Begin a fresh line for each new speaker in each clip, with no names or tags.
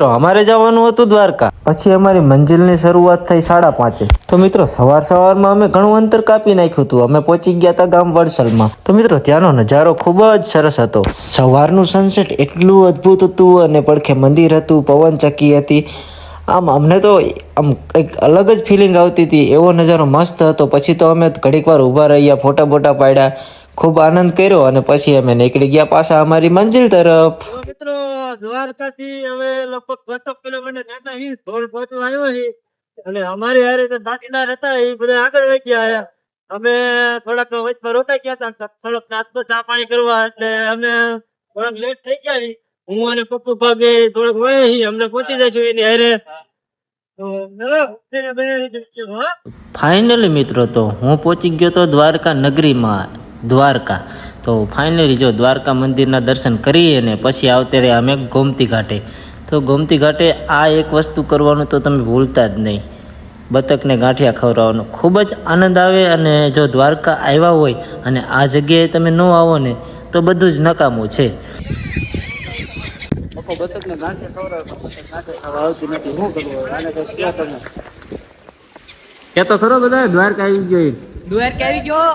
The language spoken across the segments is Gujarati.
તો અમારે જવાનું હતું દ્વારકા, પછી અમારી મંજિલની શરૂઆત થઈ 5:30. તો મિત્રો સવારમાં અમે ઘણું અંતર કાપી નાખ્યું હતું. અમે પહોંચી ગયા હતા ગામ વડસલમાં. તો મિત્રો ત્યાંનો નજારો ખૂબ જ સરસ હતો. સવારનું સનસેટ એટલું અદ્ભુત હતું અને પડખે મંદિર હતું, પવન ચક્કી હતી. આમ અમને તો આમ કંઈક અલગ જ ફિલિંગ આવતી હતી. એવો નજારો મસ્ત હતો. પછી તો અમે ઘડીક વાર ઊભા રહ્યા, ફોટા બોટા પાડ્યા, ખૂબ આનંદ કર્યો અને પછી અમે નીકળી ગયા પાછા અમારી મંજિલ તરફ.
મિત્રો દ્વારકાથી હવે લગભગ 200 કિલોમીટર જતા હી ઢોલ પહોંચવા આવ્યો હી અને અમારી હારે તો દાદીદાર હતા એ બધા આગળ વહી ગયા. અમે થોડાક વચમાં રોકાઈ ગયા હતા, થોડોક નાસ્તો ચા પાણી કરવા, એટલે અમે થોડાક લેટ થઈ ગયા. હું અને પપ્પુ ભાગે થોડોક વહે હી, અમને પહોંચી જઈશું એની હારે.
ફાઇનલી મિત્રો તો હું પહોંચી ગયો તો દ્વારકા નગરીમાં, દ્વારકા. તો ફાઇનલી જો દ્વારકા મંદિરના દર્શન કરી અને પછી આવતે રહ્યા અમે ગોમતી ઘાટે. તો ગોમતી ઘાટે આ એક વસ્તુ કરવાનું તો તમે ભૂલતા જ નહીં, બતકને ગાંઠિયા ખવડાવવાનો ખૂબ જ આનંદ આવે. અને જો દ્વારકા આવ્યા હોય અને આ જગ્યાએ તમે ન આવો ને તો બધું જ નકામું છે.
બતકને ગાંઠિયા ખવડાવવા આવતી નથી, શું કરવું આને તો ક્યાં તમે
કે તો ખરો બધા દ્વારકા આવી ગયો.
દ્વારકા આવી ગયો.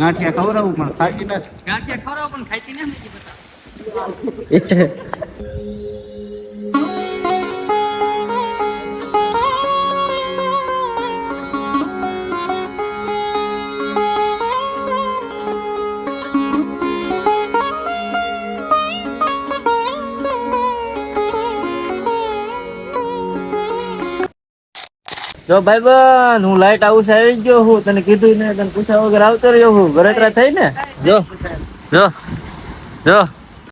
ગાંઠિયા ખવડાવું પણ ખાતી નથી.
ગાંઠિયા ખવડાવો પણ ખાતી નથી બતા.
જો ભાઈબંધ હું લાઈટ હાઉસ આવી ગયો હું, તને કીધું ને, તને પૂછ્યા વગર આવતો રહ્યો હું. બળતરા થઈ ને. જો જો જો